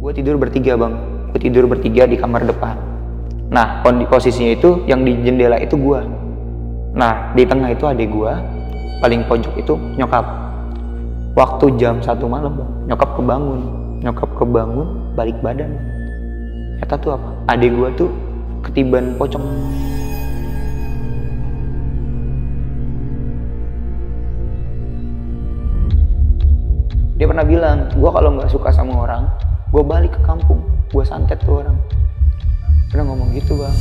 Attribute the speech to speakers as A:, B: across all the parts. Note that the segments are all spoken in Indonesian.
A: Gue tidur bertiga bang, gue tidur bertiga di kamar depan. Nah posisinya itu yang di jendela itu gue. Nah di tengah itu adik gue, paling pojok itu nyokap. Waktu jam 1 malam bang, nyokap kebangun balik badan. Ternyata tuh apa? Adik gue tuh ketiban pocong. Dia pernah bilang, gue kalau nggak suka sama orang, gue balik ke kampung, gue santet tuh orang. Pernah ngomong gitu bang.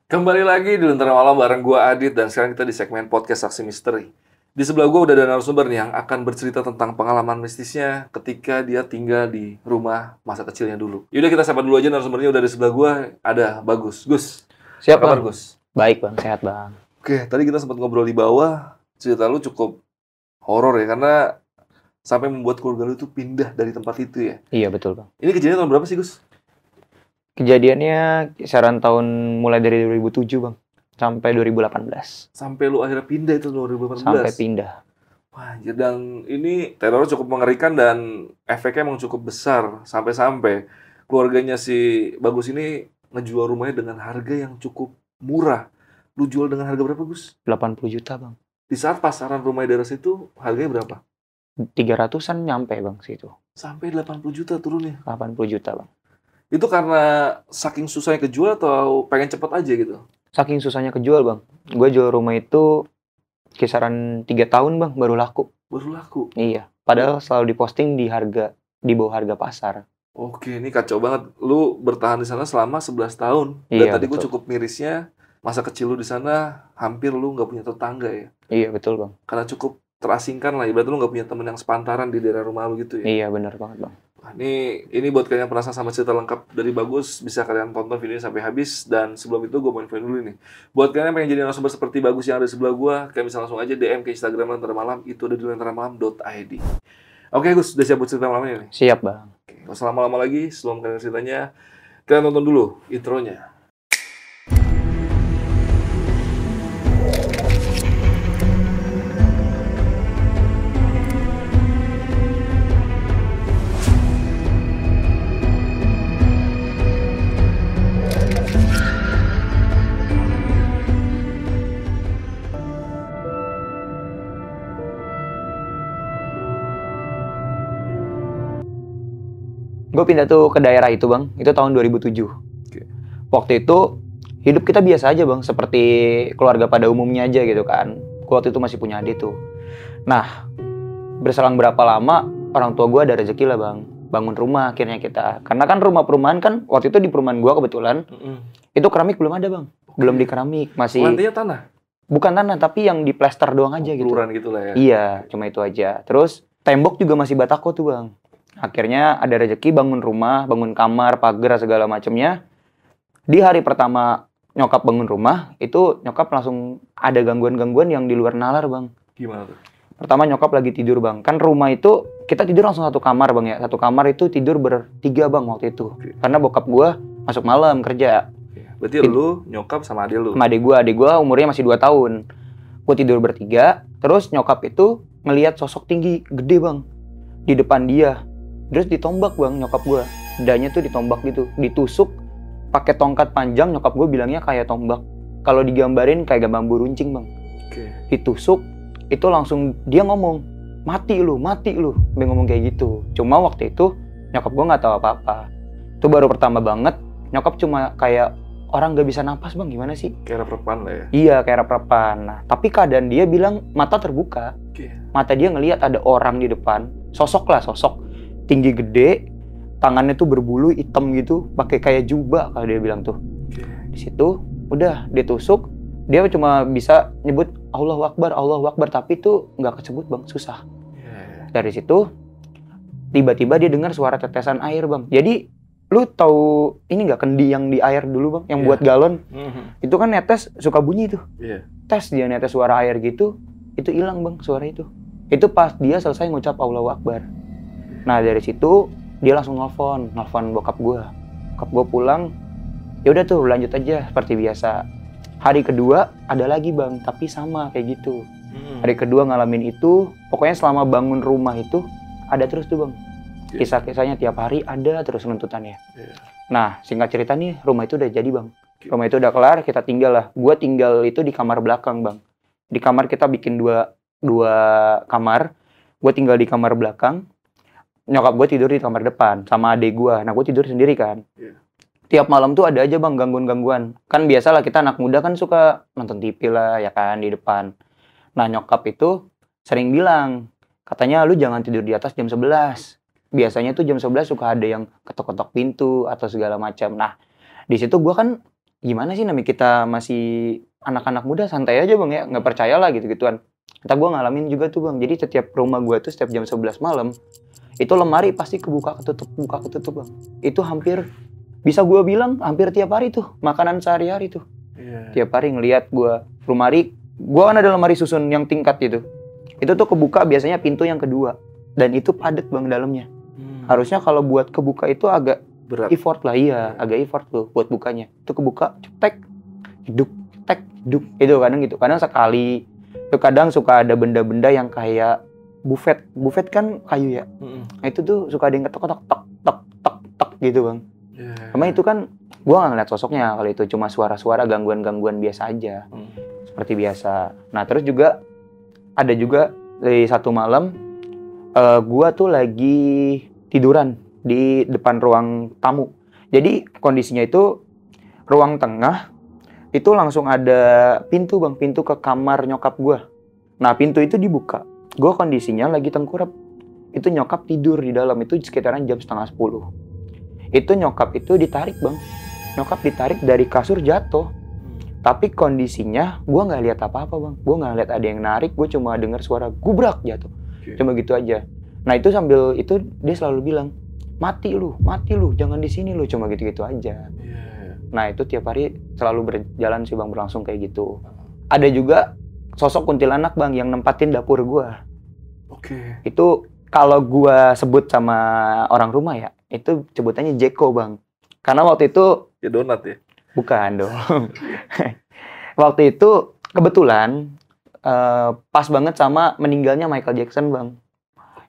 B: Kembali lagi di Lentera Malam bareng gua Adit, dan sekarang kita di segmen podcast Saksi Misteri. Di sebelah gua udah ada narasumber nih yang akan bercerita tentang pengalaman mistisnya ketika dia tinggal di rumah masa kecilnya dulu. Yaudah kita sapa dulu aja narasumbernya, udah di sebelah gua ada Bagus. Gus.
A: Siap
B: apa kabar
A: bang?
B: Gus?
A: Baik bang, sehat bang.
B: Oke, tadi kita sempat ngobrol di bawah, cerita lu cukup horor ya, karena sampai membuat keluarga lu tuh pindah dari tempat itu ya.
A: Iya betul bang.
B: Ini kejadian tahun berapa sih Gus?
A: Kejadiannya kisaran tahun mulai dari 2007 bang, sampai 2018.
B: Sampai lu akhirnya pindah itu 2018?
A: Sampai pindah.
B: Wah, dan ini teror cukup mengerikan dan efeknya emang cukup besar. Sampai-sampai keluarganya si Bagus ini ngejual rumahnya dengan harga yang cukup murah. Lu jual dengan harga berapa Gus?
A: 80 juta bang.
B: Di saat pasaran rumah di daerah situ harganya berapa?
A: 300-an nyampe bang situ.
B: Sampai 80 juta turunnya.
A: 80 juta bang.
B: Itu karena saking susahnya kejual atau pengen cepet aja gitu?
A: Saking susahnya kejual bang. Gue jual rumah itu kisaran 3 tahun bang, baru laku.
B: Baru laku?
A: Iya. Padahal selalu diposting di bawah harga pasar.
B: Oke, ini kacau banget. Lu bertahan di sana selama 11 tahun. Dan
A: Iya,
B: tadi gue
A: betul.
B: cukup mirisnya, masa kecil lu di sana hampir lu nggak punya tetangga ya?
A: Iya betul bang.
B: Karena cukup terasingkan lah, ibaratnya lu nggak punya temen yang sepantaran di daerah rumah lu gitu ya?
A: Iya benar banget bang.
B: Nah, ini buat kalian yang penasaran sama cerita lengkap dari Bagus, bisa kalian tonton videonya sampai habis. Dan sebelum itu gue mau infoin dulu nih, buat kalian yang pengen jadi narasumber seperti Bagus yang ada di sebelah gue, kalian bisa langsung aja DM ke Instagram Lentera Malam, itu ada di lenteramalam.id. Oke Gus, udah siap buat cerita malam ini nih?
A: Siap bang.
B: Oke, nggak usah lama-lama lagi, sebelum kalian ceritanya, kalian tonton dulu intronya.
A: Gue pindah tuh ke daerah itu bang, itu tahun 2007.
B: Oke.
A: Waktu itu hidup kita biasa aja bang, seperti keluarga pada umumnya aja gitu kan. Gue waktu itu masih punya adik tuh. Nah, berselang berapa lama orang tua gue ada rezeki lah bang, bangun rumah akhirnya kita. Karena kan rumah perumahan kan, waktu itu di perumahan gue kebetulan, itu keramik belum ada bang. Belum di keramik, masih...
B: Lantainya tanah?
A: Bukan tanah, tapi yang di plester doang aja gitu.
B: Peluran gitu lah ya?
A: Iya, cuma itu aja. Terus tembok juga masih batako tuh bang. Akhirnya ada rezeki bangun rumah, bangun kamar, pagar, segala macamnya. Di hari pertama nyokap bangun rumah, itu nyokap langsung ada gangguan-gangguan yang di luar nalar bang.
B: Gimana tuh?
A: Pertama nyokap lagi tidur bang. Kan rumah itu, kita tidur langsung satu kamar bang ya. Satu kamar itu tidur bertiga bang waktu itu. Karena bokap gua masuk malam kerja.
B: Berarti lu, nyokap, sama adik lu?
A: Sama adik gua umurnya masih 2 tahun. Gua tidur bertiga, terus nyokap itu ngelihat sosok tinggi, gede bang. Di depan dia. Terus ditombak bang nyokap gue, dadanya tuh ditombak gitu, ditusuk pakai tongkat panjang. Nyokap gue bilangnya kayak tombak, kalau digambarin kayak bambu runcing bang.
B: Oke.
A: Ditusuk, itu langsung dia ngomong, mati lu, dia ngomong kayak gitu. Cuma waktu itu nyokap gue nggak tahu apa-apa. Itu baru pertama banget, nyokap cuma kayak orang nggak bisa napas bang, gimana sih?
B: Kayak rep-repan lah ya?
A: Iya kayak rep-repan. Nah, tapi keadaan dia bilang mata terbuka.
B: Oke.
A: Mata dia ngelihat ada orang di depan, sosok tinggi gede, tangannya tuh berbulu hitam gitu, pakai kayak jubah kalau dia bilang tuh.
B: Oke.
A: Di situ udah ditusuk, dia cuma bisa nyebut Allahu Akbar, tapi itu nggak kesebut bang, susah.
B: Yeah.
A: Dari situ tiba-tiba dia dengar suara tetesan air bang. Jadi lu tahu ini nggak, kendi yang di air dulu bang, yang buat galon, itu kan netes suka bunyi tuh.
B: Iya.
A: Tes dia netes suara air gitu, itu hilang bang suara itu. Itu pas dia selesai ngucap Allahu Akbar. Nah dari situ dia langsung nelfon bokap gue. nyokap gue pulang, ya udah tuh lanjut aja seperti biasa. Hari kedua ada lagi bang, tapi sama kayak gitu. Hari kedua ngalamin itu, pokoknya selama bangun rumah itu ada terus tuh bang. Kisah-kisahnya tiap hari ada terus runtutannya. Nah singkat cerita nih, rumah itu udah jadi bang. Rumah itu udah kelar, kita tinggal lah. Gue tinggal itu di kamar belakang bang. Di kamar kita bikin dua kamar. Gue tinggal di kamar belakang. Nyokap gue tidur di kamar depan sama adik gue. Nah gue tidur sendiri kan. Tiap malam tuh ada aja bang gangguan-gangguan. Kan biasalah kita anak muda kan suka nonton TV lah ya kan di depan. Nah nyokap itu sering bilang, katanya lu jangan tidur di atas jam 11. Biasanya tuh jam 11 suka ada yang ketok-ketok pintu atau segala macam. Nah di situ gue kan gimana sih, namanya kita masih anak-anak muda, santai aja bang ya, nggak percaya lah gitu-gituan. Entah gue ngalamin juga tuh bang. Jadi setiap rumah gue tuh setiap jam 11 malam itu lemari pasti kebuka ketutup bang. Itu hampir bisa gue bilang hampir tiap hari tuh makanan sehari-hari tuh. Tiap hari ngelihat gue lemari, gue kan ada lemari susun yang tingkat gitu. Itu tuh kebuka biasanya pintu yang kedua dan itu padat bang dalamnya. Harusnya kalau buat kebuka itu agak berat. Effort lah, iya, agak effort tuh buat bukanya. Itu kebuka, cetek, hidup, itu kadang gitu. Kadang sekali, itu kadang suka ada benda-benda yang kayak buffet kan kayu ya. Nah itu tuh suka ada yang ketok-ketok, tok gitu bang. Karena itu kan, gua nggak ngeliat sosoknya kalau itu cuma suara-suara gangguan-gangguan biasa aja, seperti biasa. Nah terus juga ada juga dari satu malam, gua tuh lagi tiduran di depan ruang tamu. Jadi kondisinya itu ruang tengah itu langsung ada pintu bang, pintu ke kamar nyokap gue. Nah pintu itu dibuka, gue kondisinya lagi tengkurap. Itu nyokap tidur di dalam, itu sekitaran jam 9:30. Itu nyokap itu ditarik bang, nyokap ditarik dari kasur jatuh. Tapi kondisinya gue nggak lihat apa-apa bang, gue nggak lihat ada yang narik, gue cuma dengar suara gubrak jatuh, cuma gitu aja. Nah itu sambil itu dia selalu bilang, mati lu, jangan di sini lu, cuma gitu-gitu aja. Nah itu tiap hari selalu berjalan sih bang, berlangsung kayak gitu. Ada juga sosok kuntilanak bang yang nempatin dapur gua. Itu kalau gua sebut sama orang rumah ya, itu sebutannya Jeko bang. Karena waktu itu
B: ya donat ya?
A: Bukan dong. Waktu itu kebetulan pas banget sama meninggalnya Michael Jackson bang.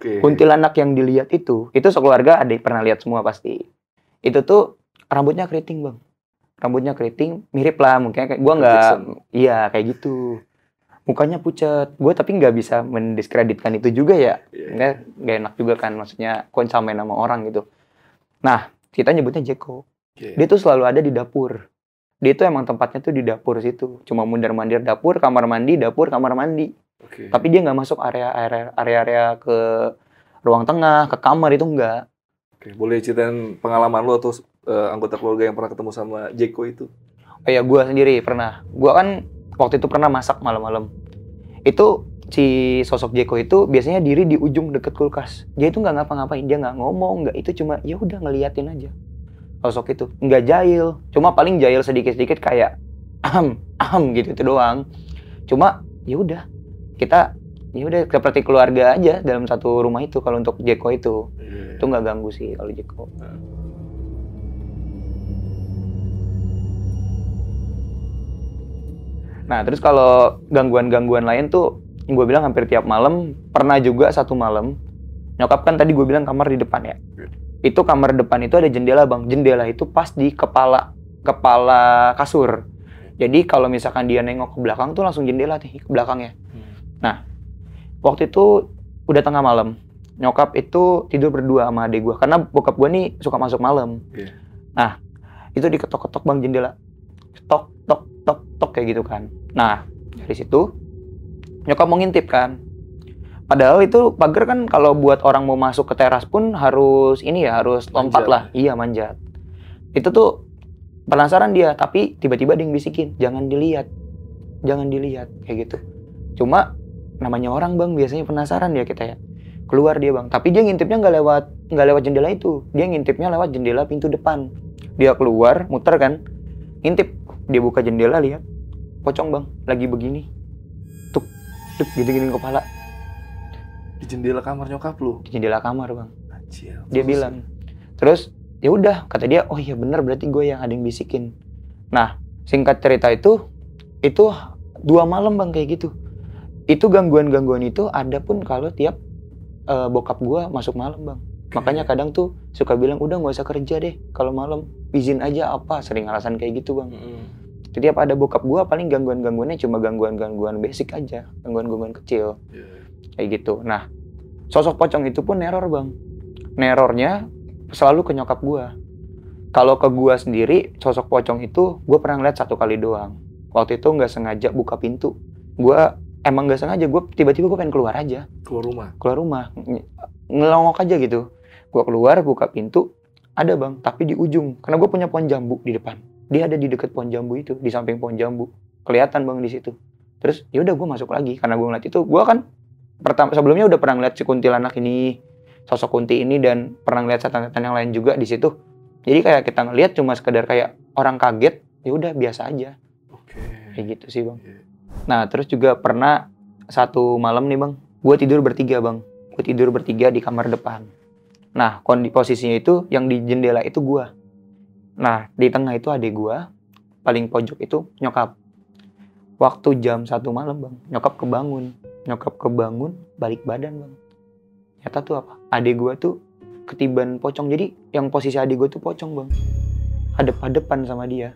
A: Kuntilanak yang dilihat itu sekeluarga ada yang pernah lihat semua pasti. Itu tuh rambutnya keriting bang, rambutnya keriting, mirip lah mungkin kayak gue nggak, iya kayak gitu. Mukanya pucat, gue tapi nggak bisa mendiskreditkan itu juga ya, nggak enak juga kan, maksudnya kok samain nama orang gitu. Nah kita nyebutnya Jeko, dia tuh selalu ada di dapur. Dia tuh emang tempatnya tuh di dapur situ, cuma mundar-mandir dapur, kamar mandi, dapur, kamar mandi. Tapi dia nggak masuk area ke ruang tengah, ke kamar itu enggak.
B: Boleh ceritain pengalaman lo atau anggota keluarga yang pernah ketemu sama Jeko itu?
A: Oh ya, gue sendiri pernah. Gue kan waktu itu pernah masak malam-malam. Itu si sosok Jeko itu biasanya diri di ujung deket kulkas. Dia itu nggak ngapa-ngapain, dia nggak ngomong, nggak itu, cuma ya udah ngeliatin aja. Sosok itu nggak jahil, cuma paling jahil sedikit-sedikit kayak gitu itu doang. Cuma ya udah. Kita ya udah seperti keluarga aja dalam satu rumah itu. Kalau untuk Jeko itu nggak ganggu sih kalau Jeko. Nah terus kalau gangguan-gangguan lain tuh yang gue bilang hampir tiap malam. Pernah juga satu malam nyokap kan tadi gue bilang kamar di depan ya. Itu kamar depan itu ada jendela bang. Jendela itu pas di kepala kasur. Jadi kalau misalkan dia nengok ke belakang tuh langsung jendela nih ke belakangnya. Nah, waktu itu udah tengah malam. Nyokap itu tidur berdua sama adik gue. Karena bokap gue nih suka masuk malam. Nah, itu diketok-ketok bang jendela. Tok, tok, tok, tok kayak gitu kan. Nah, dari situ nyokap mau ngintip kan. Padahal itu pagar kan kalau buat orang mau masuk ke teras pun harus harus lompat lah. Iya, manjat. Itu tuh penasaran dia. Tapi tiba-tiba dia bisikin, jangan dilihat kayak gitu. Cuma namanya orang bang, biasanya penasaran ya kita ya. Keluar dia bang, tapi dia ngintipnya nggak lewat jendela itu. Dia ngintipnya lewat jendela pintu depan. Dia keluar, muter kan, ngintip. Dia buka jendela, lihat pocong bang, lagi begini. Tuk, gini-gini kepala.
B: Di jendela kamar nyokap lu?
A: Di jendela kamar bang.
B: Anjir.
A: Dia bilang. Terus ya udah, kata dia, oh iya bener berarti gue yang ada yang bisikin. Nah, singkat cerita itu 2 malam bang kayak gitu. Itu gangguan-gangguan itu ada pun kalau tiap bokap gue masuk malam bang. Makanya kadang tuh suka bilang udah nggak usah kerja deh kalau malam, izin aja apa, sering alasan kayak gitu bang. Setiap ada bokap gue paling gangguan-gangguannya cuma gangguan-gangguan basic aja, gangguan-gangguan kecil kayak gitu. Nah, sosok pocong itu pun neror bang. Nerornya selalu ke nyokap gue. Kalau ke gue sendiri, sosok pocong itu gue pernah ngeliat 1 kali doang. Waktu itu nggak sengaja buka pintu. Gue emang nggak sengaja, gue tiba-tiba gue pengen keluar aja. Keluar rumah, ngelongok aja gitu. Gue keluar, buka pintu, ada bang, tapi di ujung. Karena gue punya pohon jambu di depan. Dia ada di dekat pohon jambu itu, di samping pohon jambu. Kelihatan bang di situ. Terus ya udah gue masuk lagi, karena gue ngeliat itu. Gue kan sebelumnya udah pernah ngeliat si kuntilanak ini, sosok kunti ini, dan pernah ngeliat setan-setan yang lain juga di situ. Jadi kayak kita ngeliat cuma sekedar kayak orang kaget, ya udah biasa aja. Kayak gitu sih bang. Nah terus juga pernah 1 malam nih bang, gue tidur bertiga bang. Gue tidur bertiga di kamar depan. Nah posisinya itu yang di jendela itu gue. Nah di tengah itu adik gue, paling pojok itu nyokap. Waktu jam 1 malam bang, nyokap kebangun balik badan bang. Ternyata tuh apa? Adik gue tuh ketiban pocong. Jadi yang posisi adik gue tuh pocong bang, hadep-hadepan sama dia.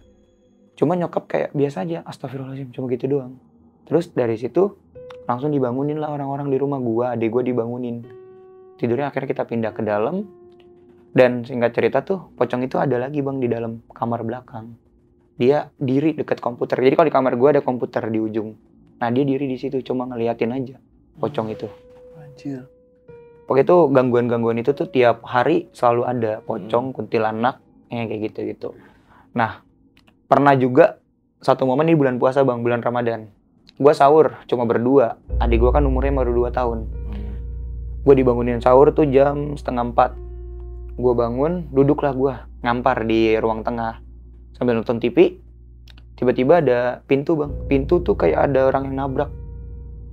A: Cuma nyokap kayak biasa aja, astagfirullahaladzim, cuma gitu doang. Terus dari situ langsung dibangunin lah orang-orang di rumah gue, adik gue dibangunin. Tidurnya akhirnya kita pindah ke dalam. Dan singkat cerita tuh pocong itu ada lagi bang di dalam kamar belakang. Dia diri dekat komputer. Jadi kalau di kamar gue ada komputer di ujung. Nah dia diri di situ cuma ngeliatin aja pocong itu.
B: Anjir.
A: Pokoknya itu gangguan-gangguan itu tuh tiap hari selalu ada pocong, kuntilanak, kayak gitu. Nah pernah juga 1 momen di bulan puasa bang, bulan Ramadan. Gue sahur cuma berdua. Adik gue kan umurnya baru 2 tahun. Gue dibangunin sahur tuh jam 3:30. Gue bangun, duduklah gue ngampar di ruang tengah sambil nonton TV. Tiba-tiba ada pintu bang. Pintu tuh kayak ada orang yang nabrak.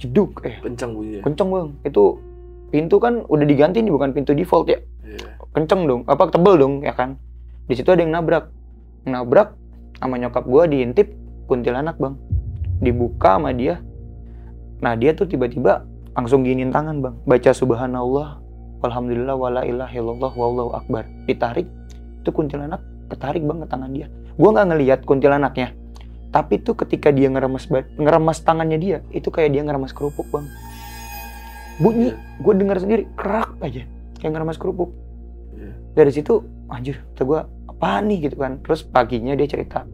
A: Jeduk.
B: Kenceng bunyinya.
A: Kenceng bang. Itu pintu kan udah diganti nih, bukan pintu default ya. Kenceng dong. Apa tebel dong ya kan. Di situ ada yang nabrak. Nabrak sama nyokap gue, diintip kuntilanak bang. Dibuka sama dia. Nah dia tuh tiba-tiba langsung giniin tangan bang. Baca subhanallah, alhamdulillah, wala ilaha illallah, wallahu akbar. Ditarik. Itu kuntilanak ketarik bang ke tangan dia. Gue gak ngelihat kuntilanaknya. Tapi tuh ketika dia ngeremas tangannya dia, itu kayak dia ngeremas kerupuk bang. Bunyi, gue dengar sendiri, kerak aja. Kayak ngeremas kerupuk. Dari situ, anjir, kata gue, apaan nih gitu kan. Terus paginya dia cerita,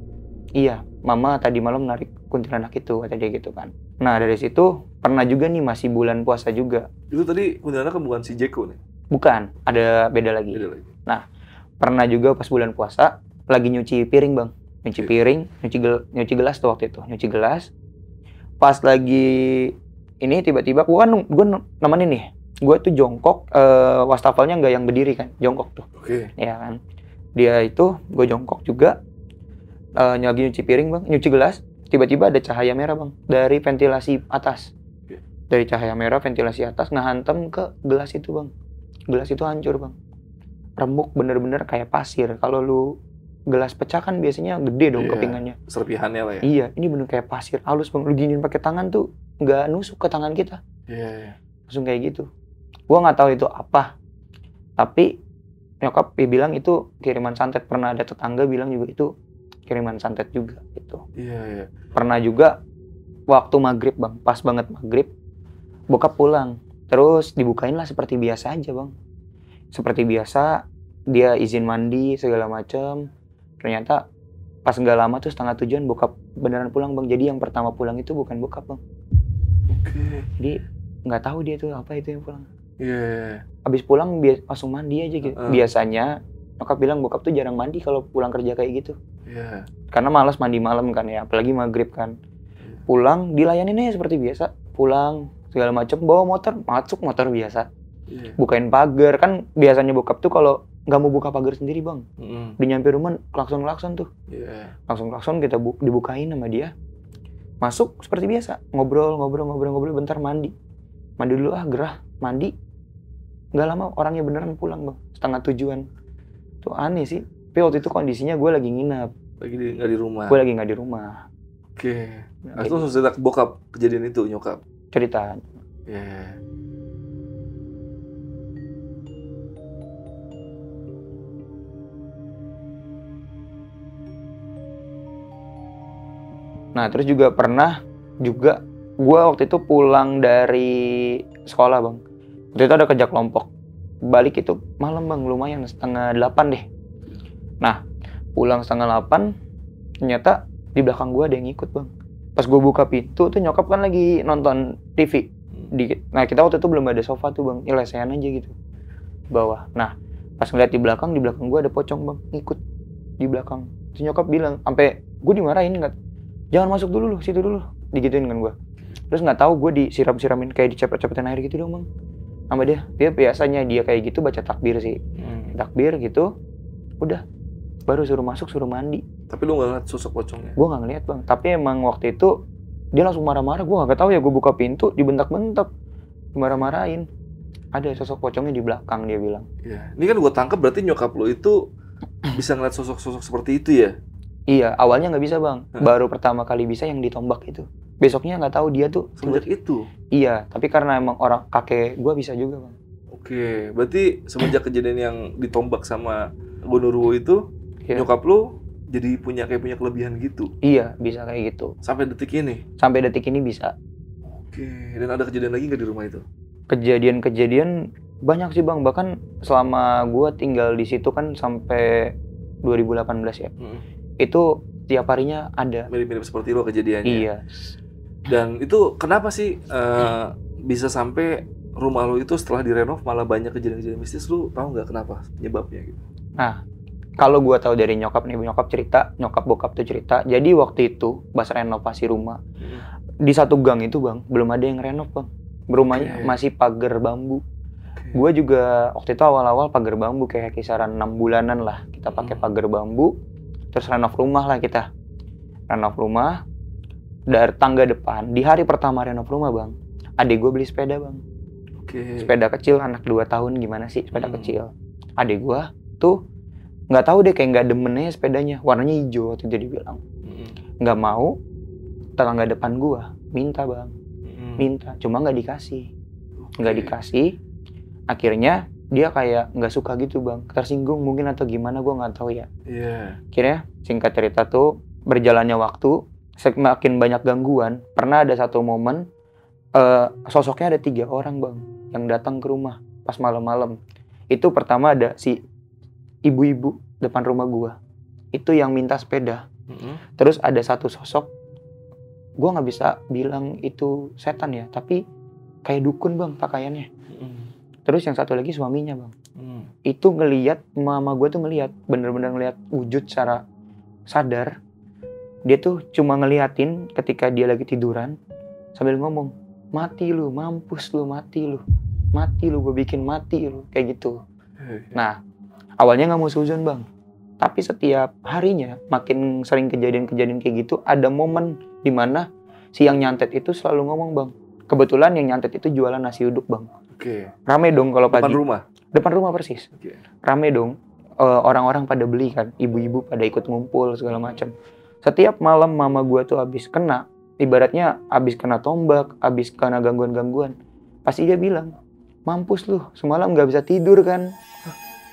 A: iya, mama tadi malam narik kuntilanak itu, kata dia gitu kan. Nah dari situ, pernah juga nih masih bulan puasa juga.
B: Itu tadi kuntilanak kan bukan si Jeko nih?
A: Bukan, ada beda lagi. Nah, pernah juga pas bulan puasa, lagi nyuci piring bang. Nyuci piring, nyuci gelas tuh waktu itu. Nyuci gelas. Pas lagi ini tiba-tiba, gue nemenin nih. Gue tuh jongkok, wastafelnya nggak yang berdiri kan, jongkok tuh. Ya kan. Dia itu, gue jongkok juga. Lagi nyuci piring bang, nyuci gelas. Tiba-tiba ada cahaya merah bang, dari ventilasi atas. Dari cahaya merah, ventilasi atas, ngehantam ke gelas itu bang. Gelas itu hancur bang. Remuk bener-bener kayak pasir. Kalau lu gelas pecah kan biasanya gede dong kepingannya.
B: Serpihannya lah ya.
A: Iya, ini bener kayak pasir halus bang. Lu giniin pakai tangan tuh nggak nusuk ke tangan kita. Langsung kayak gitu. Gua nggak tahu itu apa. Tapi nyokap bilang itu kiriman santet. Pernah ada tetangga bilang juga itu kiriman santet juga gitu. Pernah juga waktu maghrib bang, pas banget maghrib, bokap pulang. Terus dibukain lah seperti biasa aja bang. Seperti biasa, dia izin mandi segala macem. Ternyata pas nggak lama tuh 6:30 bokap beneran pulang bang. Jadi yang pertama pulang itu bukan bokap bang. Jadi nggak tahu dia tuh apa itu yang pulang. Abis pulang langsung mandi aja gitu. Biasanya nyokap bilang bokap tuh jarang mandi kalau pulang kerja kayak gitu. Karena malas mandi malam kan ya, apalagi maghrib kan. Pulang dilayaninnya seperti biasa. Pulang segala macem, bawa motor, masuk motor biasa. Bukain pagar kan biasanya bokap tuh kalau nggak mau buka pagar sendiri bang. Di nyampe rumah klakson tuh. Langsung klakson kita dibukain sama dia. Masuk seperti biasa, ngobrol bentar, mandi dulu gerah, mandi. Nggak lama orangnya beneran pulang bang, 6:30. Tuh itu aneh sih. Tapi waktu itu kondisinya gue lagi nginep.
B: Nggak di rumah.
A: Gue lagi nggak di rumah.
B: Oke. Nah, itu langsung cerita ke bokap kejadian itu, nyokap.
A: Cerita.
B: Yeah.
A: Nah terus juga pernah juga gue waktu itu pulang dari sekolah bang. Waktu itu ada kerja kelompok. Balik itu malam bang, lumayan 7:30 deh. Nah pulang 7:30 ternyata di belakang gue ada yang ikut bang. Pas gue buka pintu tuh nyokap kan lagi nonton TV. Nah kita waktu itu belum ada sofa tuh bang, lesehan aja gitu bawah. Nah pas ngeliat di belakang gue ada pocong bang, ngikut di belakang. Terus nyokap bilang, sampai gue dimarahin nggak, jangan masuk dulu, situ dulu, digituin kan gue. Terus nggak tahu gue disiram-siramin kayak dicepet-cepetin air gitu dong bang, sama dia. Dia biasanya dia kayak gitu baca takbir sih, takbir gitu, udah, baru suruh masuk, suruh mandi.
B: Tapi lu nggak ngeliat sosok pocongnya?
A: Gue nggak ngeliat bang, tapi emang waktu itu dia langsung marah-marah. Gue nggak tahu ya, gue buka pintu dibentak-bentak, dimarah-marahin. Ada sosok pocongnya di belakang, dia bilang.
B: Iya, ini kan gue tangkap berarti nyokap lu itu bisa ngeliat sosok-sosok seperti itu ya?
A: Iya, awalnya nggak bisa bang, baru pertama kali bisa yang ditombak itu. Besoknya nggak tahu dia tuh.
B: Semenjak itu?
A: Iya, tapi karena emang orang kakek gue bisa juga bang.
B: Oke, berarti semenjak kejadian yang ditombak sama Gondoruo itu,
A: Iya.
B: Nyokap lu jadi punya kelebihan gitu?
A: Iya, bisa kayak gitu.
B: Sampai detik ini?
A: Sampai detik ini bisa.
B: Oke, dan ada kejadian lagi nggak di rumah itu?
A: Kejadian-kejadian banyak sih bang, bahkan selama gue tinggal di situ kan sampai 2018 ya. Itu tiap harinya ada.
B: Mirip-mirip seperti lo kejadiannya?
A: Iya.
B: Dan itu kenapa sih bisa sampai rumah lo itu setelah direnov malah banyak kejadian-kejadian mistis? Lu tahu nggak kenapa penyebabnya gitu?
A: Nah, kalau gue tahu dari nyokap nih, nyokap cerita, nyokap bokap tuh cerita. Jadi waktu itu pas renovasi rumah, di satu gang itu bang, belum ada yang renov bang. Rumahnya masih pagar bambu. Gue juga waktu itu awal-awal pagar bambu kayak kisaran 6 bulanan lah. Kita pakai pagar bambu, terus renov rumah lah kita. Renov rumah, dari tangga depan, di hari pertama renov rumah bang, adik gue beli sepeda bang. Sepeda kecil, anak 2 tahun gimana sih sepeda kecil. Adik gue tuh nggak tahu deh, kayak nggak demennya sepedanya, warnanya hijau waktu itu dia bilang. Nggak mau, tetangga depan gue minta bang. Minta, cuma nggak dikasih. Akhirnya dia kayak nggak suka gitu bang, tersinggung mungkin atau gimana, gue nggak tahu ya. Akhirnya singkat cerita tuh, berjalannya waktu semakin banyak gangguan. Pernah ada satu momen sosoknya ada 3 orang bang yang datang ke rumah pas malam-malam. Itu pertama ada si ibu-ibu depan rumah gue, itu yang minta sepeda. Terus ada satu sosok, gue nggak bisa bilang itu setan ya, tapi kayak dukun bang pakaiannya. Terus yang satu lagi suaminya bang, itu ngelihat mama gue tuh, ngelihat bener-bener ngelihat wujud secara sadar. Dia tuh cuma ngeliatin ketika dia lagi tiduran sambil ngomong, mati lu, mampus lu, mati lu, gue bikin mati lu, kayak gitu. Nah awalnya nggak mau suzon bang, tapi setiap harinya makin sering kejadian-kejadian kayak gitu. Ada momen dimana si yang nyantet itu selalu ngomong bang. Kebetulan yang nyantet itu jualan nasi uduk bang. Rame dong kalau pagi. Depan rumah persis. Rame dong, orang-orang pada beli kan, ibu-ibu pada ikut ngumpul segala macam. Setiap malam mama gua tuh habis kena, ibaratnya habis kena tombak, habis kena gangguan-gangguan, pasti dia bilang, mampus lu, semalam nggak bisa tidur kan.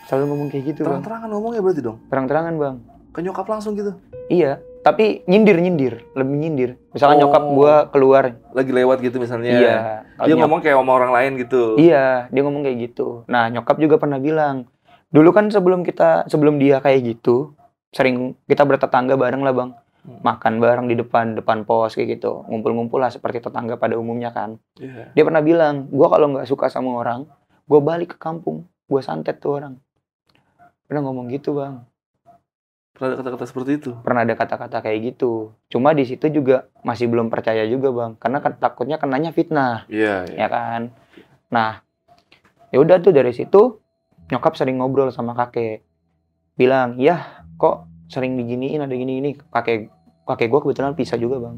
A: Selalu ngomong kayak gitu bang.
B: Terang-terangan ngomongnya berarti dong?
A: Terang-terangan bang.
B: Ke nyokap langsung gitu?
A: Iya, tapi nyindir, lebih nyindir. Misalkan nyokap gua keluar
B: lagi lewat gitu misalnya.
A: Iya.
B: Dia ngomong kayak sama orang lain gitu.
A: Iya, dia ngomong kayak gitu. Nah, nyokap juga pernah bilang, dulu kan sebelum dia kayak gitu, sering kita bertetangga bareng lah bang. Makan bareng di depan pos kayak gitu. Ngumpul-ngumpul lah seperti tetangga pada umumnya kan. Dia pernah bilang, gua kalau nggak suka sama orang, gua balik ke kampung, gua santet tuh orang. Pernah ngomong gitu bang.
B: Pernah ada kata-kata seperti itu? Pernah
A: ada kata-kata kayak gitu. Cuma di situ juga masih belum percaya juga bang, karena kan takutnya kenanya fitnah. Ya kan. Nah, ya udah tuh dari situ nyokap sering ngobrol sama kakek. Bilang, "Yah, kok sering diginiin, ada gini-gini." Kakek gue kebetulan pisah juga bang.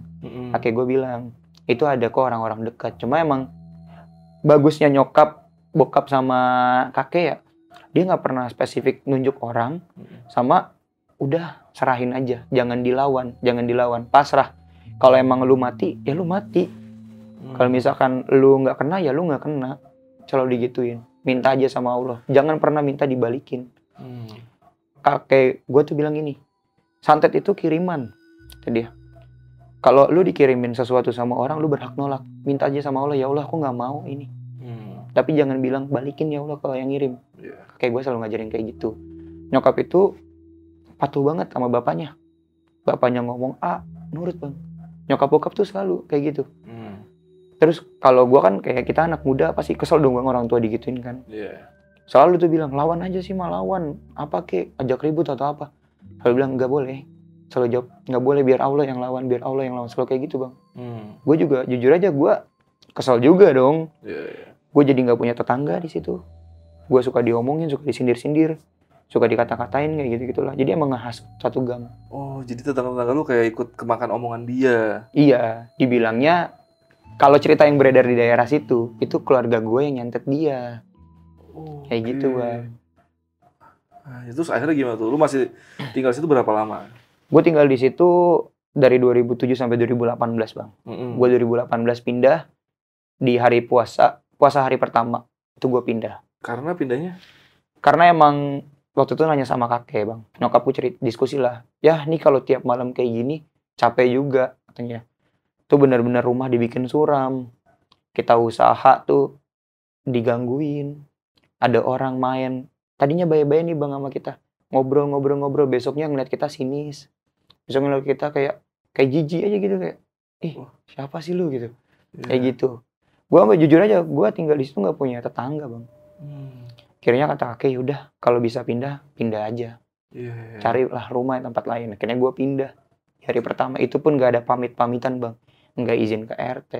A: Kakek gue bilang, "Itu ada kok orang-orang dekat." Cuma emang bagusnya nyokap, bokap sama kakek ya, Dia nggak pernah spesifik nunjuk orang, sama udah serahin aja, jangan dilawan, pasrah. Kalau emang lu mati, ya lu mati. Kalau misalkan lu nggak kena, ya lu nggak kena. Selalu digituin. Minta aja sama Allah. Jangan pernah minta dibalikin. Kakek gue tuh bilang gini, santet itu kiriman. Tadi kalau lu dikirimin sesuatu sama orang, lu berhak nolak. Minta aja sama Allah, ya Allah aku nggak mau ini. Tapi jangan bilang balikin ya Allah kalau yang ngirim. Kakek gue selalu ngajarin kayak gitu. Nyokap itu patuh banget sama bapaknya. Bapaknya ngomong A, nurut bang. Nyokap bokap tuh selalu kayak gitu. Terus kalau gue kan kayak kita anak muda pasti kesel dong bang orang tua digituin kan. Selalu tuh bilang lawan aja sih mah lawan. Apa kek ajak ribut atau apa. Selalu bilang nggak boleh. Selalu jawab nggak boleh, biar Allah yang lawan, biar Allah yang lawan. Selalu kayak gitu bang. Gue juga jujur aja gue kesel juga dong. Gue jadi nggak punya tetangga di situ. Gue suka diomongin, suka disindir-sindir, suka dikata-katain kayak gitu-gitulah. Jadi emang ngehas satu gang.
B: Oh, jadi tetangga-tetangga lu kayak ikut kemakan omongan dia.
A: Iya, dibilangnya kalau cerita yang beredar di daerah situ, itu keluarga gue yang nyantet dia. Kayak gitu bang.
B: Nah, itu akhirnya gimana tuh? Lu masih tinggal situ berapa lama?
A: Gue tinggal di situ dari 2007 sampai 2018 bang. Gue 2018 pindah di hari puasa hari pertama itu gue pindah.
B: Karena pindahnya?
A: Karena emang waktu itu nanya sama kakek bang, nyokapku cerita diskusi lah. Ya nih kalau tiap malam kayak gini capek juga katanya. Tuh benar-benar rumah dibikin suram. Kita usaha tuh digangguin. Ada orang main. Tadinya baik-baik nih bang sama kita. Ngobrol. Besoknya ngeliat kita sinis. Besoknya ngeliat kita kayak jijik aja gitu kayak. Siapa sih lu gitu. Kayak gitu. Gue jujur aja, gue tinggal di situ nggak punya tetangga bang. Akhirnya kata kakek, udah kalau bisa pindah aja. Carilah rumah di tempat lain. Akhirnya gue pindah. Hari pertama itu pun nggak ada pamit-pamitan bang. Nggak izin ke RT,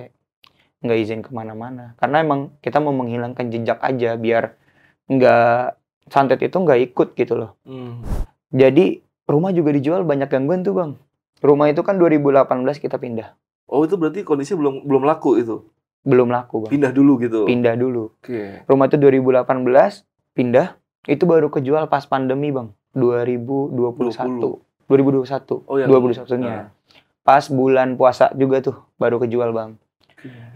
A: nggak izin kemana-mana. Karena emang kita mau menghilangkan jejak aja biar nggak santet itu nggak ikut gitu loh. Jadi rumah juga dijual, banyak gangguan tuh bang. Rumah itu kan 2018 kita pindah.
B: Oh itu berarti kondisinya belum laku itu?
A: Belum laku bang.
B: Pindah dulu gitu?
A: Pindah dulu. Rumah itu 2018 pindah, itu baru kejual pas pandemi bang. 2021. Oh, 2021-nya. Pas bulan puasa juga tuh baru kejual bang.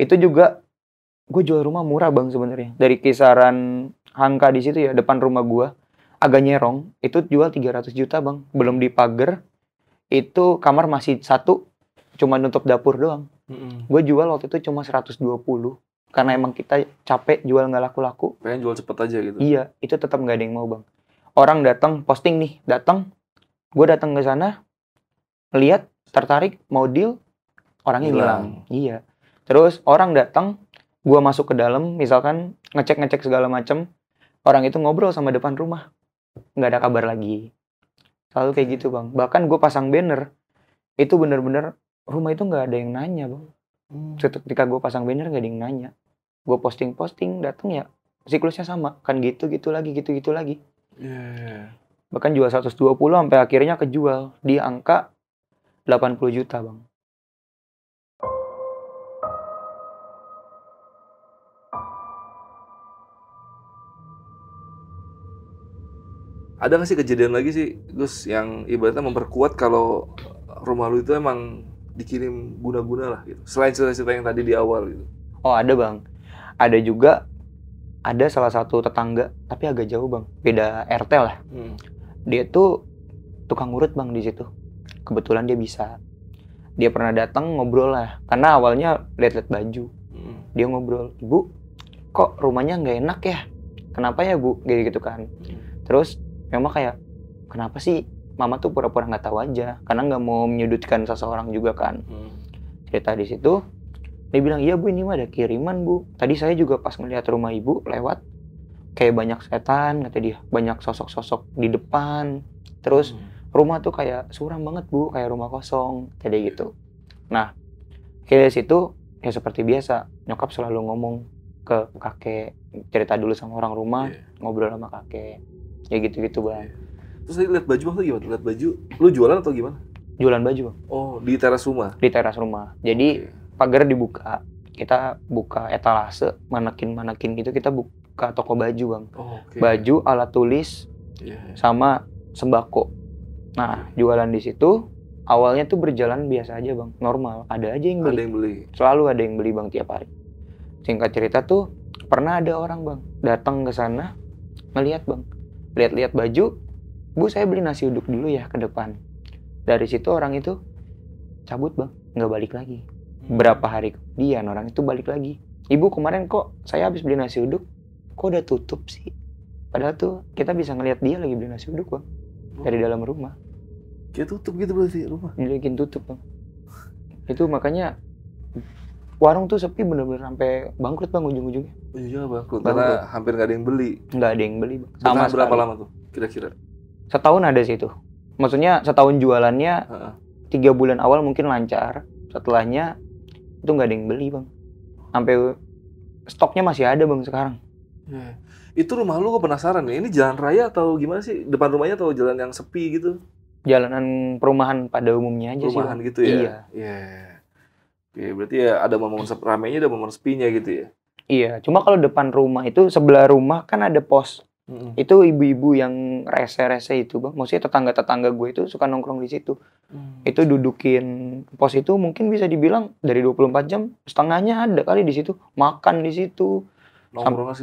A: Itu juga gue jual rumah murah bang sebenarnya. Dari kisaran angka di situ ya, depan rumah gue agak nyerong, itu jual 300 juta bang. Belum dipagar. Itu kamar masih satu, cuma nutup dapur doang. Gue jual waktu itu cuma 120. Karena emang kita capek jual nggak laku-laku.
B: Pengen jual cepet aja gitu.
A: Iya, itu tetap nggak ada yang mau bang. Orang datang posting nih, gue datang ke sana, lihat tertarik mau deal, orangnya hilang. Iya. Terus orang datang, gue masuk ke dalam, misalkan ngecek segala macem, orang itu ngobrol sama depan rumah, nggak ada kabar lagi. Selalu kayak gitu bang. Bahkan gue pasang banner, itu bener-bener rumah itu nggak ada yang nanya bang. Ketika gue pasang banner nggak ada yang nanya. Gue posting datang ya siklusnya sama kan gitu lagi. Bahkan jual 120 sampai akhirnya kejual di angka 80 juta bang.
B: Ada nggak sih kejadian lagi sih Gus yang ibaratnya memperkuat kalau rumah lu itu emang dikirim guna-guna lah gitu, selain cerita-cerita yang tadi di awal gitu?
A: Oh ada bang. Ada juga, ada salah satu tetangga, tapi agak jauh bang, beda RT lah. Dia tuh tukang urut bang di situ. Kebetulan dia bisa. Dia pernah datang ngobrol lah, karena awalnya lihat-lihat baju. Dia ngobrol, "Bu, kok rumahnya nggak enak ya? Kenapa ya Bu?" Gitu kan. Terus memang kayak, kenapa sih? Mama tuh pura-pura nggak tahu aja, karena nggak mau menyudutkan seseorang juga kan. Cerita di situ. Dia bilang, "Iya Bu, ini mah ada kiriman Bu. Tadi saya juga pas ngeliat rumah Ibu lewat, kayak banyak setan," kata dia. "Banyak sosok-sosok di depan. Terus rumah tuh kayak suram banget Bu, kayak rumah kosong," kayak gitu. Nah, kayak dari situ ya seperti biasa, nyokap selalu ngomong ke kakek, cerita dulu sama orang rumah, ngobrol sama kakek. Ya gitu-gitu bang.
B: Terus tadi lihat baju maksudnya gimana? Lihat baju, lu jualan atau gimana?
A: Jualan baju bang.
B: Oh, di teras rumah?
A: Di teras rumah. Jadi pagar dibuka, kita buka etalase, manekin gitu, kita buka toko baju bang.
B: Oke.
A: Baju, alat tulis,
B: Iya.
A: sama sembako. Nah jualan di situ awalnya tuh berjalan biasa aja bang, normal. Ada aja yang
B: Ada
A: beli,
B: yang beli.
A: selalu ada yang beli bang tiap hari. Singkat cerita tuh pernah ada orang bang datang ke sana ngelihat bang, lihat-lihat baju, Bu saya beli nasi uduk dulu ya ke depan. Dari situ orang itu cabut bang, nggak balik lagi. Berapa hari kemudian orang itu balik lagi. Ibu kemarin kok saya habis beli nasi uduk, kok udah tutup sih? Padahal tuh kita bisa ngelihat dia lagi beli nasi uduk bang, dari dalam rumah.
B: Kayak tutup gitu berarti rumah.
A: Bikin tutup bang. Itu makanya warung tuh sepi bener-bener sampai bangkrut bang ujung-ujungnya.
B: Iya bangkrut, karena hampir nggak ada yang beli.
A: Nggak ada yang beli bang.
B: Sama berapa
A: sekali.
B: lama tuh kira-kira?
A: Setahun ada sih itu. Maksudnya setahun jualannya,
B: Heeh.
A: 3 bulan awal mungkin lancar. Setelahnya itu nggak ada yang beli bang. Sampai stoknya masih ada bang sekarang.
B: Yeah. Itu rumah lu kok penasaran nih, ini jalan raya atau gimana sih? Depan rumahnya atau jalan yang sepi gitu?
A: Jalanan perumahan pada umumnya aja
B: Perumahan
A: sih bang.
B: gitu ya?
A: Iya.
B: Iya. Oke, berarti ya ada momen ramainya, ada momen sepinya gitu ya?
A: Iya. Cuma kalau depan rumah itu sebelah rumah kan ada pos. Itu ibu-ibu yang rese-rese itu bang. Maksudnya tetangga-tetangga gue itu suka nongkrong di situ. Itu dudukin pos itu mungkin bisa dibilang dari 24 jam setengahnya ada kali di situ. Makan di situ.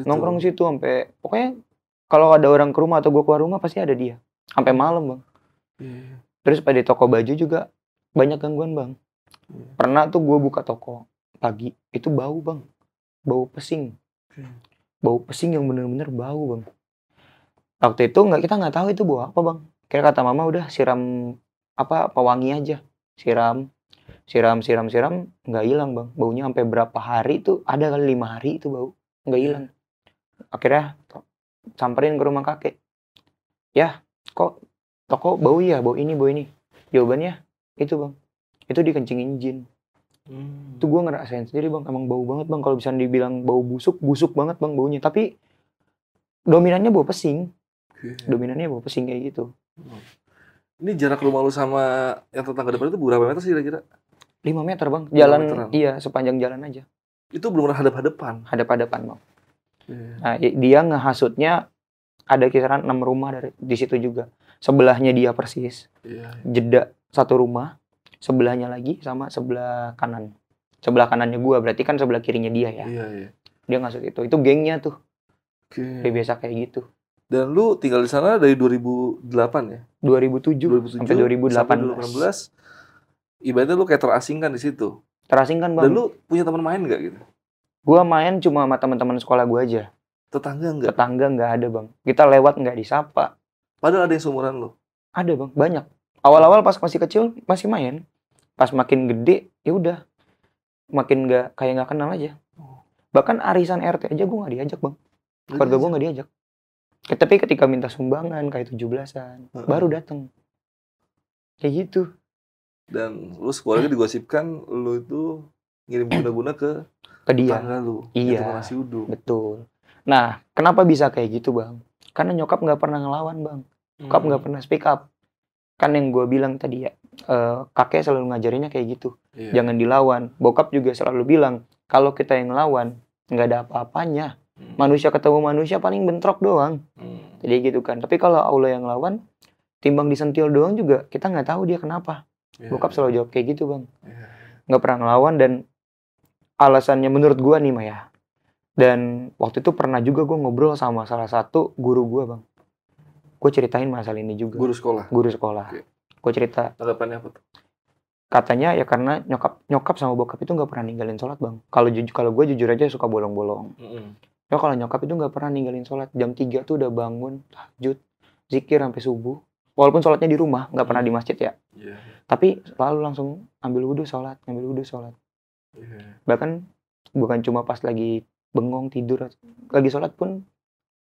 A: Nongkrong di situ sampai pokoknya kalau ada orang ke rumah atau gue keluar rumah pasti ada dia. Sampai malam bang.
B: Iya.
A: Terus pada toko baju juga banyak gangguan bang. Pernah tuh gue buka toko pagi itu bau bang. Bau pesing. Bau pesing yang bener-bener bau bang. Waktu itu kita nggak tahu itu bau apa bang. Kira kata mama udah siram pewangi aja. Siram nggak hilang bang. Baunya sampai berapa hari tuh ada kali 5 hari itu bau nggak hilang. Akhirnya samperin ke rumah kakek. Ya kok toko bau ya, bau ini. Jawabannya itu bang, itu dikencingin jin. Itu gue ngerasain sendiri bang, emang bau banget bang. Kalau bisa dibilang bau busuk banget bang baunya. Tapi dominannya bau pesing. Dominannya bau pesing kayak gitu.
B: Ini jarak rumah lu sama yang tetangga depan itu berapa meter sih kira-kira?
A: 5 meter bang, jalan
B: meteran.
A: iya sepanjang jalan aja.
B: Itu belum pernah hadap-hadapan?
A: Hadap-hadapan bang. Nah, dia ngehasutnya ada kisaran 6 rumah di situ juga. Sebelahnya dia persis. Jeda 1 rumah, sebelahnya lagi sama sebelah kanan. Sebelah kanannya gua, berarti kan sebelah kirinya dia ya.
B: Iya.
A: Dia ngasut itu gengnya tuh.
B: Oke.
A: Dia biasa kayak gitu.
B: Dan lu tinggal di sana dari 2008 ya?
A: 2007 sampai 2018.
B: Ibaratnya lu kayak terasingkan di situ.
A: Terasingkan bang.
B: Dan lu punya teman main nggak gitu?
A: Gua main cuma sama teman-teman sekolah gua aja.
B: Tetangga nggak?
A: Tetangga nggak ada bang. Kita lewat nggak disapa.
B: Padahal ada yang seumuran lu?
A: Ada bang, banyak. Awal-awal pas masih kecil masih main. Pas makin gede ya udah makin nggak kenal aja. Bahkan arisan RT aja gua nggak diajak bang. Keluarga gua nggak diajak. Tapi ketika minta sumbangan kayak 17-an baru datang. Kayak gitu.
B: Dan lu sekolahnya digosipkan lu itu ngirim guna-guna ke
A: dia.
B: Tetangga lu.
A: Iya.
B: Nasi uduk.
A: Betul. Nah, kenapa bisa kayak gitu bang? Karena nyokap nggak pernah ngelawan bang. Nyokap nggak pernah speak up. Kan yang gue bilang tadi ya, kakek selalu ngajarinnya kayak gitu.
B: Iya.
A: Jangan dilawan. Bokap juga selalu bilang, kalau kita yang ngelawan, nggak ada apa-apanya. Manusia ketemu manusia paling bentrok doang. Jadi gitu kan. Tapi kalau Allah yang lawan, timbang disentil doang juga, kita nggak tahu dia kenapa. Bokap selalu jawab kayak gitu bang. Nggak pernah ngelawan dan alasannya menurut gue nih Maya. Dan waktu itu pernah juga gue ngobrol sama salah satu guru gue bang. Gue ceritain masalah ini juga.
B: Guru sekolah?
A: Guru sekolah.
B: Oke.
A: Gue cerita.
B: Tanggapannya apa tuh?
A: Katanya ya karena nyokap sama bokap itu nggak pernah ninggalin sholat bang. Kalau gue jujur aja suka bolong-bolong. Ya kalau nyokap itu nggak pernah ninggalin sholat. Jam 3 tuh udah bangun, tahajud, zikir sampai subuh. Walaupun sholatnya di rumah, nggak pernah di masjid ya. Tapi selalu langsung ambil wudhu sholat. Bahkan bukan cuma pas lagi bengong tidur, lagi sholat pun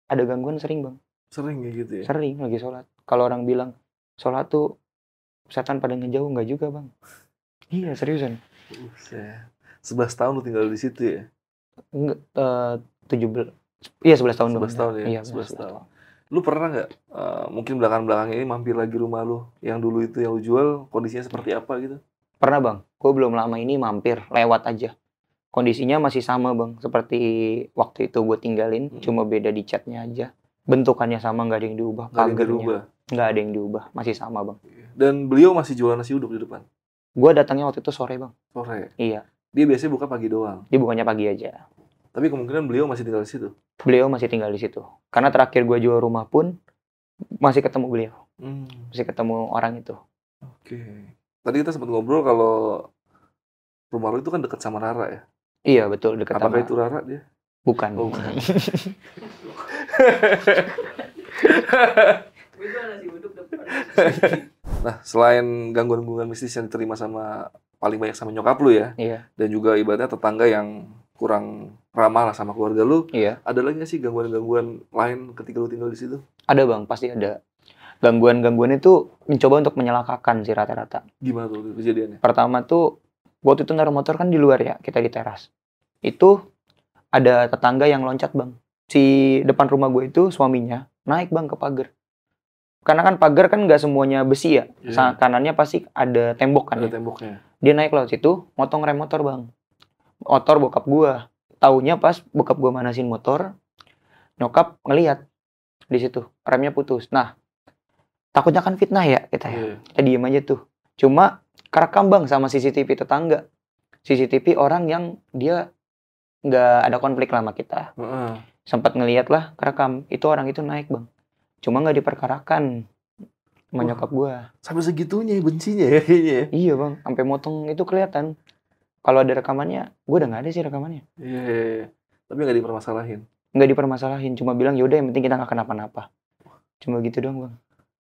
A: ada gangguan sering bang.
B: Sering kayak gitu ya?
A: Sering lagi sholat. Kalau orang bilang sholat tuh setan pada ngejauh, nggak juga bang. Iya seriusan.
B: 11 tahun lu tinggal di situ ya?
A: Enggak, 17. Iya 11 tahun.
B: 11 tahun ya?
A: Iya
B: 11 tahun. Lu pernah nggak mungkin belakang-belakang ini mampir lagi rumah lu yang dulu itu yang lu jual kondisinya seperti apa gitu?
A: Pernah bang. Gue belum lama ini mampir lewat aja. Kondisinya masih sama bang, seperti waktu itu gue tinggalin, cuma beda di catnya aja. Bentukannya sama, nggak ada yang diubah.
B: Nggak ada yang
A: Pagernya
B: dirubah.
A: nggak ada yang diubah, masih sama bang.
B: Dan beliau masih jualan nasi uduk di depan?
A: Gue datangnya waktu itu sore bang.
B: Sore?
A: Iya.
B: Dia biasanya buka pagi doang?
A: Dia bukanya pagi aja.
B: Tapi kemungkinan beliau masih tinggal di situ?
A: Beliau masih tinggal di situ. Karena terakhir gue jual rumah pun, masih ketemu beliau. Masih ketemu orang itu.
B: Oke. Tadi kita sempat ngobrol kalau rumah lu itu kan dekat sama Rara ya?
A: Iya betul, dekat
B: Apakah
A: sama.
B: itu Rara dia?
A: Bukan.
B: Oh, bukan. Nah, selain gangguan-gangguan mistis yang diterima sama paling banyak sama nyokap lu ya,
A: Iya.
B: dan juga ibaratnya tetangga yang kurang ramah lah sama keluarga lu,
A: Iya.
B: ada lagi nggak sih gangguan-gangguan lain ketika lu tinggal di situ?
A: Ada bang, pasti ada. Gangguan-gangguan itu mencoba untuk menyelakakan sih rata-rata.
B: Gimana tuh kejadiannya?
A: Pertama tuh, waktu itu naruh motor kan di luar ya, kita di teras. Itu ada tetangga yang loncat bang. Si depan rumah gue itu suaminya naik bang ke pagar. Karena kan pagar kan nggak semuanya besi ya.
B: Iya.
A: Kanannya pasti ada tembok kan
B: Ada
A: ya.
B: temboknya.
A: Dia naik lewat situ, motong rem motor bang. Motor bokap gua. Taunya pas bokap gua manasin motor, nyokap ngelihat di situ remnya putus. Nah, takutnya kan fitnah ya kita ya.
B: Iya.
A: Kita diem aja tuh. Cuma kerekam bang sama CCTV tetangga. CCTV orang yang dia nggak ada konflik lah sama kita.
B: Heeh.
A: Sempat ngelihat lah kerekam. Itu orang itu naik bang. Cuma nggak diperkarakan sama
B: Wah.
A: nyokap gua.
B: Sampai segitunya bencinya ya kayaknya ya?
A: Iya bang, sampai motong itu kelihatan. Kalau ada rekamannya, gue udah nggak ada sih rekamannya.
B: Iya, iya, iya. Tapi nggak dipermasalahin.
A: Nggak dipermasalahin, cuma bilang yaudah yang penting kita nggak kenapa-napa. Cuma gitu doang bang.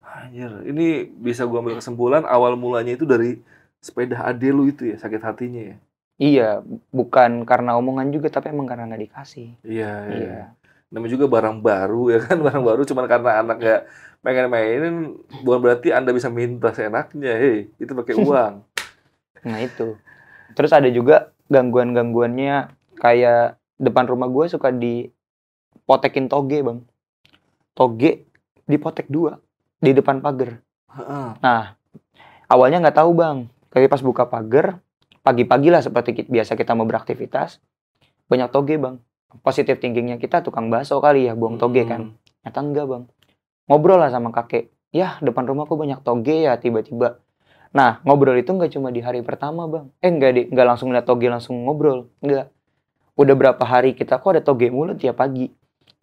B: Anjir, ini bisa gua ambil kesimpulan awal mulanya itu dari sepeda ade lu itu ya, sakit hatinya ya?
A: Iya, bukan karena omongan juga, tapi emang karena nggak dikasih.
B: Iya, iya.
A: Iya.
B: Namanya juga barang baru ya kan, barang baru cuman karena anak nggak pengen mainin, bukan berarti Anda bisa minta seenaknya, hei, itu pakai uang.
A: Nah itu. Terus ada juga gangguan-gangguannya kayak depan rumah gue suka dipotekin toge bang. Toge dipotek 2 di depan pagar.
B: Heeh.
A: Nah, awalnya nggak tahu bang. Tapi pas buka pagar, pagi-pagi lah seperti biasa kita mau beraktivitas, banyak toge bang. Positif thinkingnya kita tukang bakso kali ya, buang toge kan. Nyata enggak bang. Ngobrol lah sama kakek. Ya depan rumah kok banyak toge ya tiba-tiba. Nah ngobrol itu nggak cuma di hari pertama bang. Nggak langsung lihat toge langsung ngobrol. Nggak. Udah berapa hari kita kok ada toge mulu tiap pagi.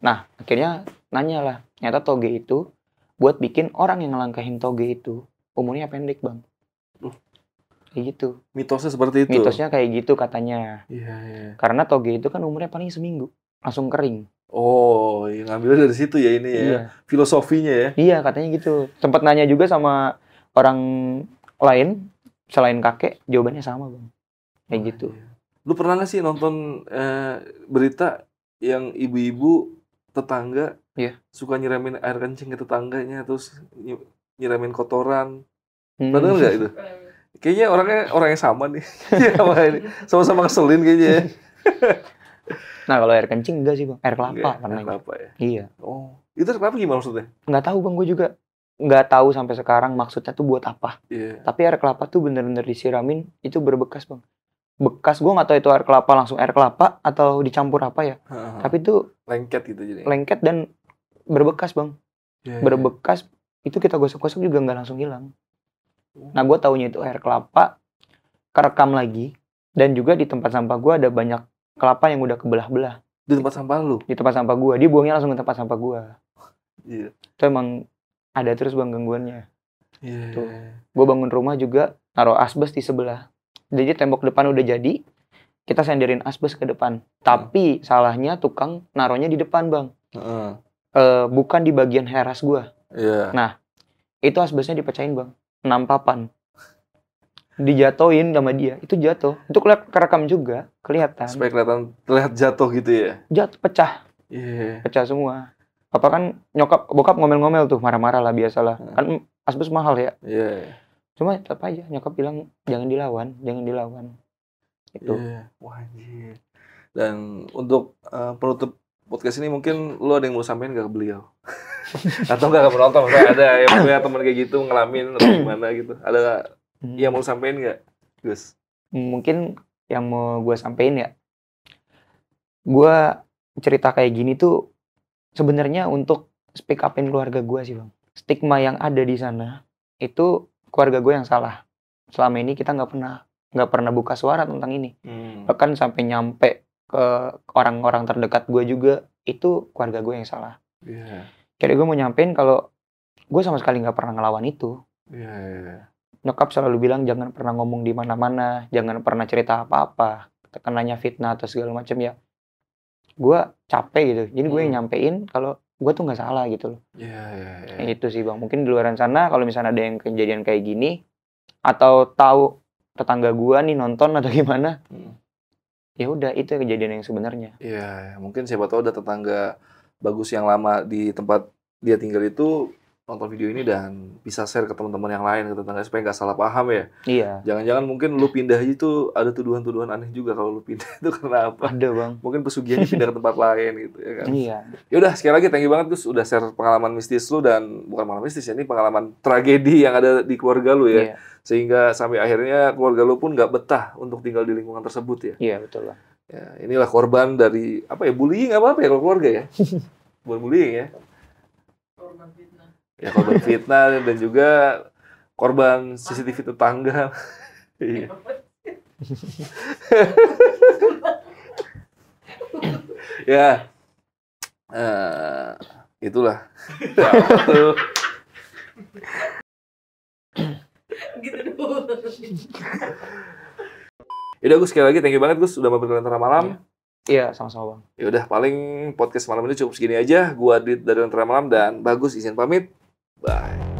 A: Nah akhirnya nanya lah. Nyata toge itu buat bikin orang yang ngelangkahin toge itu umurnya pendek bang. Kayak gitu.
B: Mitosnya seperti itu.
A: Mitosnya kayak gitu katanya.
B: Iya, iya.
A: Karena toge itu kan umurnya paling seminggu. Langsung kering.
B: Oh, ya ngambilnya dari situ ya ini ya.
A: Iya.
B: Filosofinya ya.
A: Iya katanya gitu. Sempat nanya juga sama orang lain selain kakek, jawabannya sama bang. Kayak gitu.
B: Iya. Lu pernah nggak sih nonton berita yang ibu-ibu tetangga
A: Iya.
B: suka nyiramin air kencing ke tetangganya, terus nyiramin kotoran? Pernah denger nggak itu? Kayaknya orang yang sama nih. Sama-sama ngeselin kayaknya ya.
A: Nah kalau air kencing enggak sih bang, air kelapa
B: Enggak,
A: pernah.
B: air kelapa ya.
A: Iya.
B: Oh, itu air kelapa gimana maksudnya?
A: Nggak tahu bang, gue juga nggak tahu sampai sekarang maksudnya tuh buat apa.
B: Iya.
A: Tapi air kelapa tuh bener-bener disiramin itu berbekas bang. Bekas gue nggak tahu itu air kelapa langsung air kelapa atau dicampur apa ya. Tapi itu
B: lengket gitu jadi.
A: lengket dan berbekas bang.
B: Iya, iya.
A: Berbekas itu kita gosok-gosok juga nggak langsung hilang. Nah gue taunya itu air kelapa, kerekam lagi, dan juga di tempat sampah gue ada banyak kelapa yang udah kebelah-belah.
B: Di tempat sampah lu?
A: Di tempat sampah gue, dia buangnya langsung ke tempat sampah gue.
B: Iya.
A: Itu emang ada terus bang gangguannya.
B: Iya.
A: Tuh. Gue bangun rumah juga, naruh asbes di sebelah. Jadi tembok depan udah jadi, kita senderin asbes ke depan. Tapi salahnya tukang naruhnya di depan bang. Bukan di bagian teras gue.
B: Iya.
A: Nah, itu asbesnya dipecahin bang. 6 papan. Dijatoin sama dia. Itu jatuh. Itu kerekam juga. Kelihatan.
B: Supaya terlihat jatuh gitu ya?
A: Jatuh, pecah.
B: Iya.
A: Pecah semua. Papa kan bokap ngomel-ngomel tuh. Marah-marah lah biasalah. Kan asbes mahal ya.
B: Iya.
A: Cuma tetap aja. Nyokap bilang jangan dilawan. Jangan dilawan. Itu.
B: Iya. Wah anjir. Dan untuk penutup podcast ini mungkin lu ada yang mau sampein gak ke beliau? Atau nggak penonton, misalnya ada yang punya teman kayak gitu ngalamin atau gimana gitu, ada yang mau sampein nggak, Gus?
A: Mungkin yang mau gue sampein ya, gue cerita kayak gini tuh sebenarnya untuk speak upin keluarga gue sih bang. Stigma yang ada di sana itu keluarga gue yang salah. Selama ini kita nggak pernah buka suara tentang ini. Bahkan sampai nyampe ke orang-orang terdekat gue juga, itu keluarga gue yang salah. Jadi gue mau nyampein kalau gue sama sekali nggak pernah ngelawan itu. Nyokap selalu bilang jangan pernah ngomong di mana-mana, jangan pernah cerita apa-apa, tekanannya fitnah atau segala macam ya. Gue capek gitu, jadi gue yang nyampein kalau gue tuh nggak salah gitu loh. Itu sih bang, mungkin di luaran sana kalau misalnya ada yang kejadian kayak gini atau tahu tetangga gue nih nonton atau gimana, ya udah itu kejadian yang sebenarnya.
B: Iya, mungkin siapa tahu ada tetangga bagus yang lama di tempat dia tinggal itu nonton video ini dan bisa share ke teman-teman yang lain, ke tetangga, supaya nggak salah paham ya.
A: Iya.
B: Jangan-jangan mungkin lu pindah itu ada tuduhan-tuduhan aneh juga kalau lu pindah itu karena apa?
A: Ada bang.
B: Mungkin pesugihannya pindah ke tempat lain gitu ya kan.
A: Iya.
B: Yaudah, sekali lagi thank you banget Gus udah share pengalaman mistis lu, dan bukan pengalaman mistis ya, ini pengalaman tragedi yang ada di keluarga lu ya.
A: Iya.
B: Sehingga sampai akhirnya keluarga lu pun nggak betah untuk tinggal di lingkungan tersebut ya.
A: Iya betul bang.
B: Ya, inilah korban dari apa ya, bullying apa ya kalau keluarga ya. Bukan bullying ya.
C: Korban fitnah.
B: Ya korban fitnah dan juga korban CCTV tetangga. Iya. Ya. Itulah.
C: Gitu dulu.
B: Yaudah Gus, sekali lagi thank you banget Gus sudah mampir ke Lentera Malam.
A: Iya sama-sama bang.
B: Yaudah, paling podcast malam ini cukup segini aja. Gua Adit dari Lentera Malam dan Bagus izin pamit. Bye.